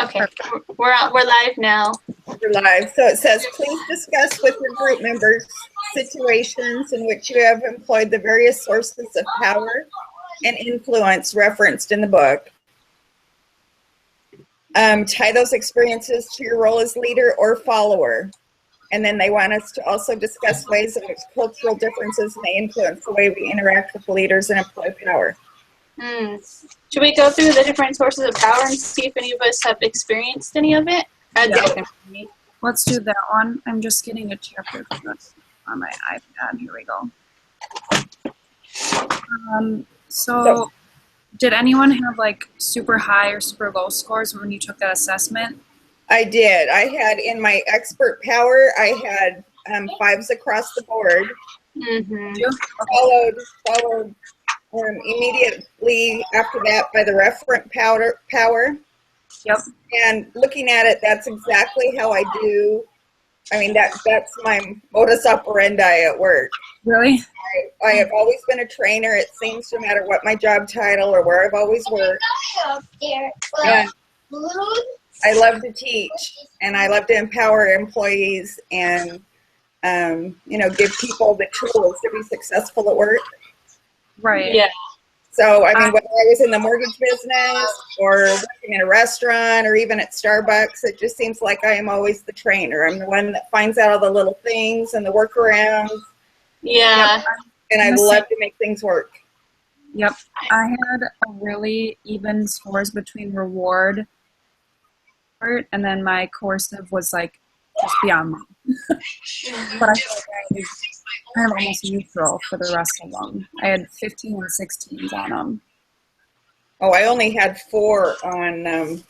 Okay, we're live now. We're live. So it says, please discuss with your group members situations in which you have employed the various sources of power and influence referenced in the book. Tie those experiences to your role as leader or follower. And then they want us to also discuss ways in which cultural differences may influence the way we interact with leaders and employ power. Should we go through the different sources of power and see if any of us have experienced any of it? Yeah. Let's do that one. I'm just getting a chapter for this on my iPad. Here we go. So did anyone have like super high or super low scores when you took that assessment? I did. I had in my expert power, I had 5s across the board. Mm-hmm. Followed immediately after that by the referent power. Yep. And looking at it, that's exactly how I do. I mean, that's my modus operandi at work. Really? I have always been a trainer. It seems no matter what my job title or where I've always worked. And I love to teach, and I love to empower employees and, give people the tools to be successful at work. Right. Yeah. So, I mean, whether I was in the mortgage business or working in a restaurant or even at Starbucks, it just seems like I am always the trainer. I'm the one that finds out all the little things and the workarounds. Yeah. And I love to make things work. Yep. I had a really even scores between reward and then my coercive was like just beyond me. But I feel like I'm almost neutral for the rest of them. I had 15 and 16s on them. Oh, I only had 4 on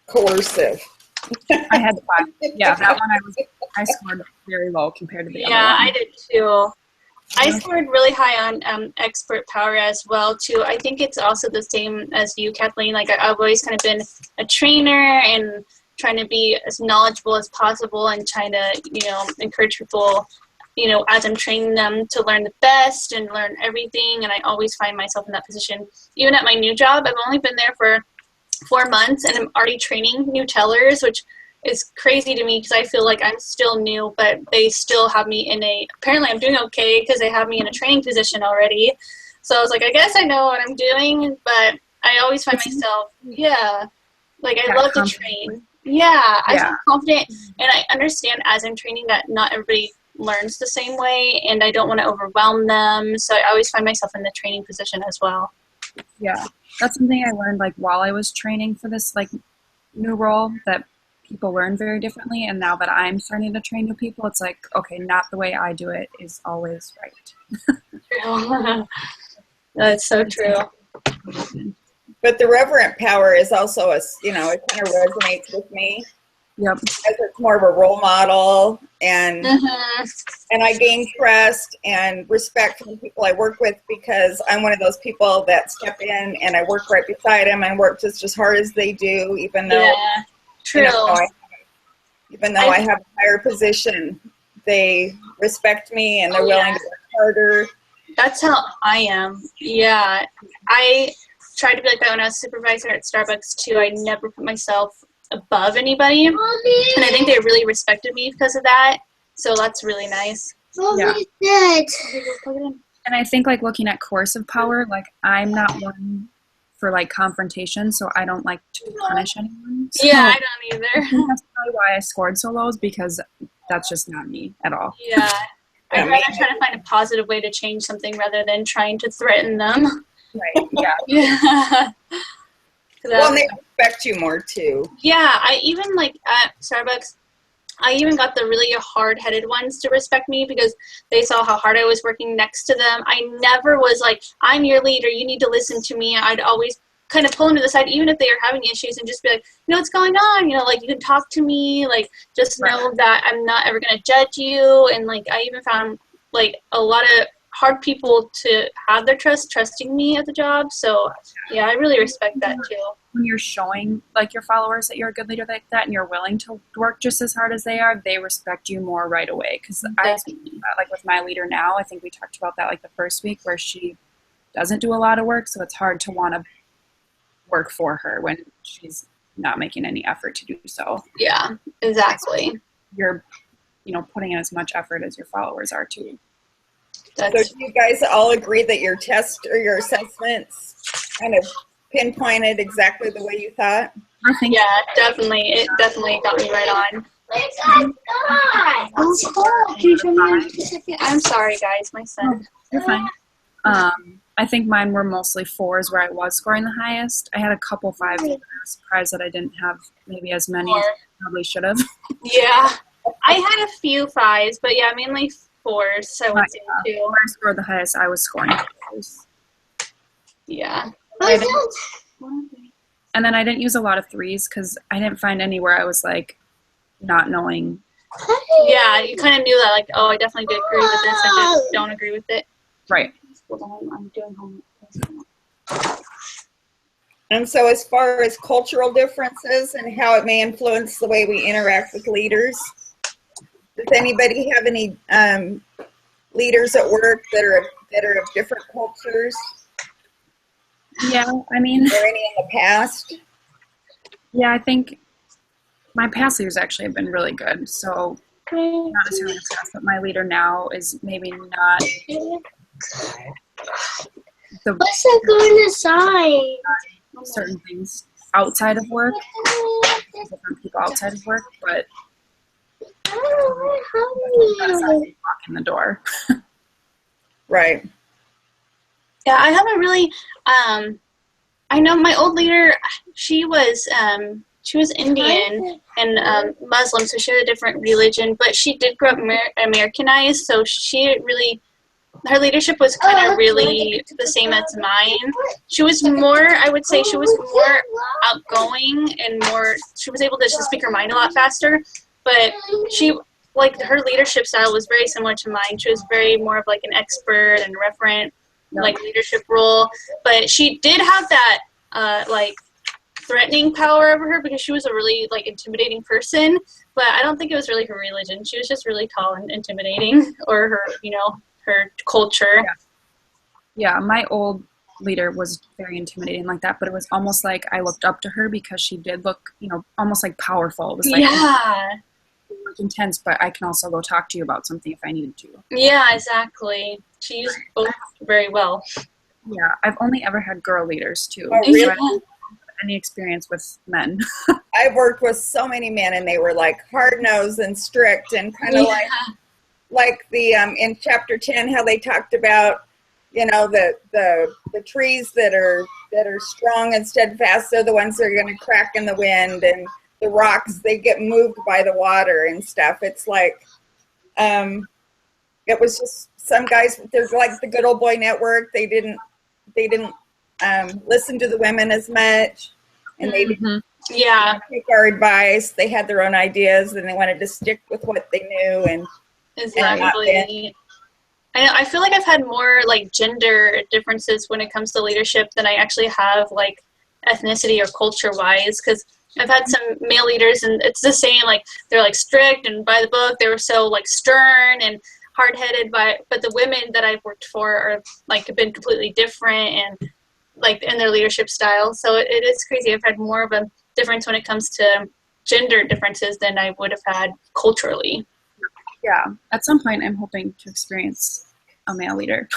coercive. I had 5. Yeah, that one I scored very low compared to the other one. Yeah, I did too. I scored really high on expert power as well too. I think it's also the same as you, Kathleen. Like I've always kind of been a trainer and trying to be as knowledgeable as possible and trying to, encourage people, as I'm training them to learn the best and learn everything. And I always find myself in that position. Even at my new job, I've only been there for 4 months and I'm already training new tellers, which is crazy to me because I feel like I'm still new, but they still have me apparently I'm doing okay because they have me in a training position already. So I was like, I guess I know what I'm doing, but I always find myself, I love to train. Yeah, I feel confident, and I understand as I'm training that not everybody learns the same way, and I don't want to overwhelm them, so I always find myself in the training position as well. Yeah, that's something I learned while I was training for this new role, that people learn very differently, and now that I'm starting to train new people, it's like, okay, not the way I do it is always right. True. That's so true. But the reverent power is also it kind of resonates with me. Yep. Because it's more of a role model, and and I gain trust and respect from the people I work with because I'm one of those people that step in and I work right beside them and work just as hard as they do, even though true. Even though I have a higher position, they respect me and they're willing to work harder. That's how I am. Yeah. I tried to be like that when I was supervisor at Starbucks too. I never put myself above anybody. And I think they really respected me because of that. So that's really nice. Yeah. And I think looking at coercive power, I'm not one for confrontation, so I don't like to punish anyone. So yeah, I don't either. I think that's probably why I scored so low, is because that's just not me at all. Yeah. I'd rather try to find a positive way to change something rather than trying to threaten them. Right. Yeah. Yeah. Well, and they respect you more too. Yeah, I even at Starbucks, I even got the really hard-headed ones to respect me because they saw how hard I was working next to them. I never was like, I'm your leader, you need to listen to me. I'd always kind of pull them to the side, even if they were having issues, and just be like, what's going on? You can talk to me. Just know that I'm not ever going to judge you. And I even found a lot of hard people to have their trusting me at the job. So yeah, I really respect that too. When you're showing your followers that you're a good leader like that and you're willing to work just as hard as they are, they respect you more right away. Because I with my leader now, I think we talked about that the first week, where she doesn't do a lot of work, so it's hard to want to work for her when she's not making any effort to do so. Yeah, exactly. You're, putting in as much effort as your followers are too. So do you guys all agree that your test or your assessments kind of pinpointed exactly the way you thought? I think Yeah, definitely. It definitely got me right on. I'm sorry, guys. My son. you're fine. I think mine were mostly 4s where I was scoring the highest. I had a couple 5s. I was surprised that I didn't have maybe as many as I probably should have. Yeah. I had a few 5s, but yeah, mainly 4s. So I would say too. When I scored the highest, I was scoring 4s. Yeah. And then I didn't use a lot of 3s because I didn't find anywhere I was like not knowing. Yeah, you kind of knew that, like, oh, I definitely did agree with this. I just don't agree with it. Right. I'm doing homework. And so as far as cultural differences and how it may influence the way we interact with leaders, does anybody have any leaders at work that are of different cultures? Yeah, I mean, or any in the past? Yeah, I think my past leaders actually have been really good. So not necessarily the past, but my leader now is maybe not What's that going aside? certain things outside of work, different people outside of work, but that's how they walk in the door. Right. Yeah, I haven't really. I know my old leader. She was Indian and Muslim, so she had a different religion. But she did grow up Americanized, so her leadership was kind of really the same as mine. She was more, I would say, she was more outgoing and more. She was able to just speak her mind a lot faster. But her leadership style was very similar to mine. She was very more of like an expert and referent. Like leadership role, but she did have that threatening power over her because she was a really intimidating person. But I don't think it was really her religion. She was just really tall and intimidating, or her culture. Yeah, my old leader was very intimidating like that, but it was almost like I looked up to her because she did look, almost like powerful. It was like intense, but I can also go talk to you about something if I needed to. Yeah, exactly. She used both very well. Yeah, I've only ever had girl leaders too. Oh, really? So I don't have any experience with men. I've worked with so many men, and they were like hard-nosed and strict, and kind of like the in chapter 10 how they talked about the trees that are strong and steadfast are the ones that are going to crack in the wind, and the rocks, they get moved by the water and stuff. It's like it was just some guys, they're like the Good Old Boy Network. They didn't listen to the women as much, and they didn't take our advice. They had their own ideas, and they wanted to stick with what they knew. And exactly. I feel like I've had more gender differences when it comes to leadership than I actually have ethnicity or culture wise, because I've had some male leaders, and it's the same. They're strict and by the book. They were so stern and hard-headed. But the women that I've worked for are have been completely different and in their leadership style. So it is crazy. I've had more of a difference when it comes to gender differences than I would have had culturally. Yeah, at some point I'm hoping to experience a male leader.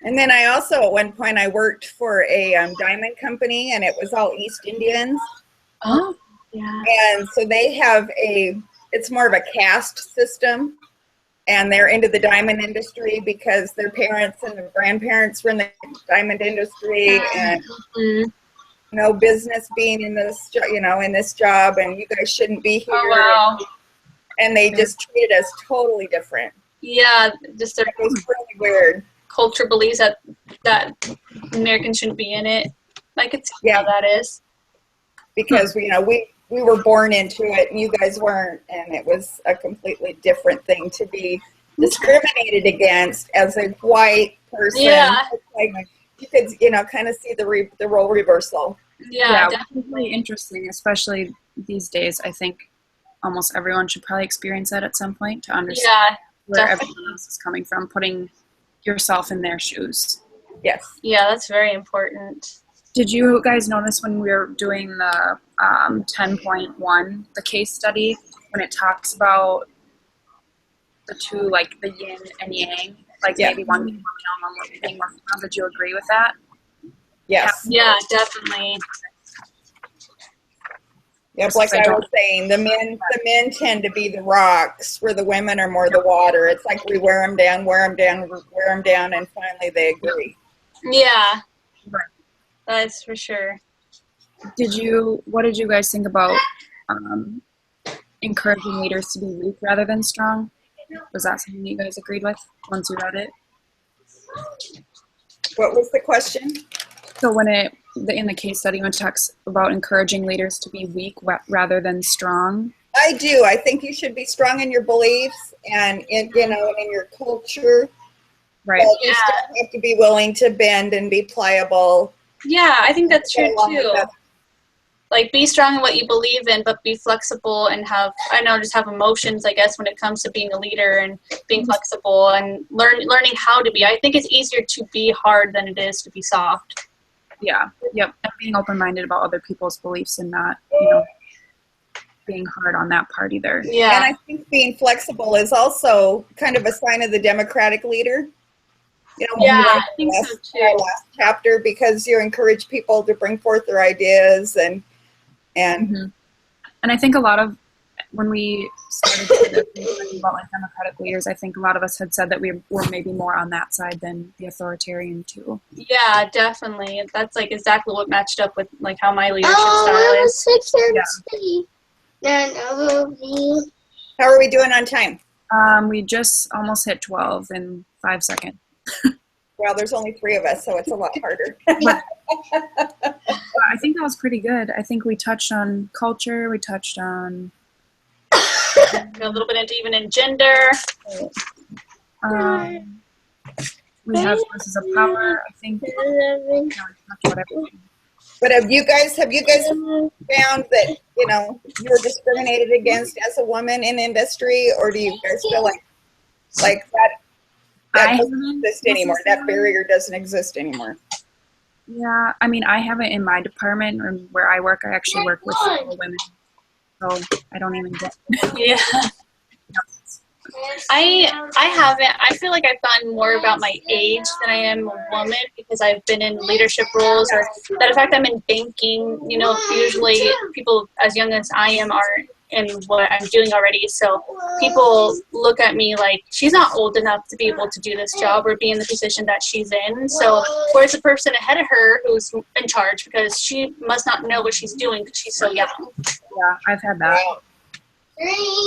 And then I also, at one point, I worked for a diamond company, and it was all East Indians. Oh, yeah. And so they have it's more of a caste system, and they're into the diamond industry because their parents and their grandparents were in the diamond industry, and no business being in this, in this job, and you guys shouldn't be here. Oh, wow. And they just treated us totally different. Yeah, just it was really weird. Culture believes that Americans shouldn't be in it. It's how that is. Because we were born into it, and you guys weren't, and it was a completely different thing to be discriminated against as a white person. Yeah. You could, kind of see the role reversal. Yeah, definitely interesting, especially these days. I think almost everyone should probably experience that at some point to understand where everyone else is coming from, putting yourself in their shoes. Yes. Yeah, that's very important. Did you guys notice when we were doing the 10.1, the case study, when it talks about the two, like the yin and yang, like Yeah. maybe one being more male, one being more female? Did you agree with that? Yes. Yeah, definitely. Yep, like I was saying, the men tend to be the rocks, where the women are more the water. It's like we wear them down, and finally they agree. Yeah, Right. that's for sure. What did you guys think about encouraging leaders to be weak rather than strong? Was that something you guys agreed with once you read it? What was the question? So when in the case study, when it talks about encouraging leaders to be weak rather than strong. I do. I think you should be strong in your beliefs and in your culture. Right. But you still have to be willing to bend and be pliable. Yeah, I think that's true Along with too. that. Like, be strong in what you believe in, but be flexible and have emotions, I guess, when it comes to being a leader and being flexible and learning how to be. I think it's easier to be hard than it is to be soft. Yeah. Yep. And being open-minded about other people's beliefs and not, being hard on that part either. Yeah. And I think being flexible is also kind of a sign of the democratic leader. Yeah, I think so Our too. last chapter, because you encourage people to bring forth their ideas and Mhm. And I think a lot of, when we started talking about like democratic leaders, I think a lot of us had said that we were maybe more on that side than the authoritarian too. Yeah, definitely. That's like exactly what matched up with like how my leadership style is. How are we doing on time? We just almost hit 12 in 5 seconds. Well, there's only 3 of us, so it's a lot harder. But I think that was pretty good. I think we touched on culture. We touched on A little bit into even in gender. we have sources of power. I think we talked about everything. But have you guys found that you're discriminated against as a woman in industry, or do you guys feel like that I doesn't haven't exist anymore? That necessarily. barrier doesn't exist anymore. Yeah, I mean, I haven't in my department or where I work. I actually work with several women, so I don't even get. Yeah. I haven't. I feel like I've gotten more about my age than I am a woman because I've been in leadership roles, or that in fact I'm in banking. Usually people as young as I am are in what I'm doing already. So people look at me like she's not old enough to be able to do this job or be in the position that she's in. So where's the person ahead of her who's in charge, because she must not know what she's doing because she's so young. Yeah, I've had that. Wow.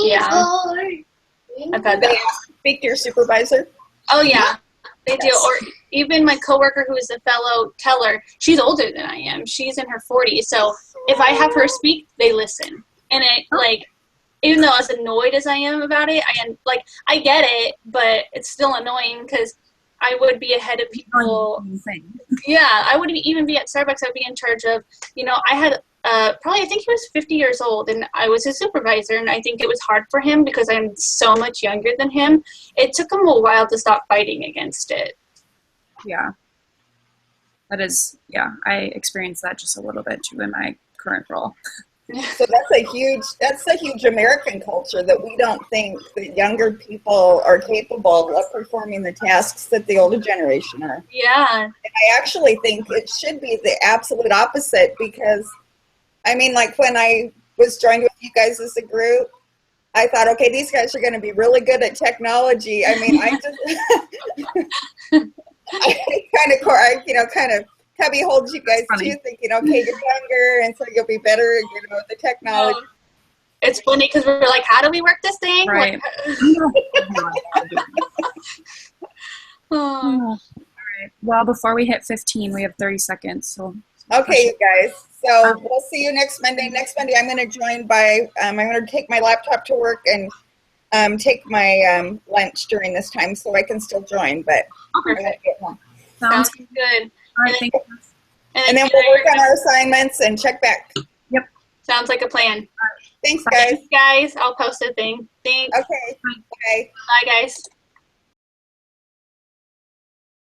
Yeah. I've had They that. speak to your supervisor. Oh yeah, they do. Or even my coworker who is a fellow teller, she's older than I am. She's in her 40s. So if I have her speak, they listen. And it even though as annoyed as I am about it, I get it, but it's still annoying because I would be ahead of people. Yeah, I wouldn't even be at Starbucks. I'd be in charge of, I had I think he was 50 years old, and I was his supervisor, and I think it was hard for him because I'm so much younger than him. It took him a while to stop fighting against it. Yeah. That is, I experienced that just a little bit too in my current role. So that's a huge American culture, that we don't think that younger people are capable of performing the tasks that the older generation are. Yeah. And I actually think it should be the absolute opposite, because when I was joined with you guys as a group, I thought, okay, these guys are going to be really good at technology. I kind of heavy holds you guys too, thinking, okay, you're younger, and so you'll be better, with the technology. It's funny because we're like, how do we work this thing? Right. Oh. All right. Well, before we hit 15, we have 30 seconds. So. Okay, you guys. So we'll see you next Monday. Next Monday, I'm going to join by. I'm going to take my laptop to work and take my lunch during this time, so I can still join. But I'm going to get home. Sounds good. All right, thank you. And then we'll work on our assignments and check back. Yep. Sounds like a plan. Thanks, guys. Thanks, guys. I'll post a thing. Thanks. Okay. Bye. Bye, guys.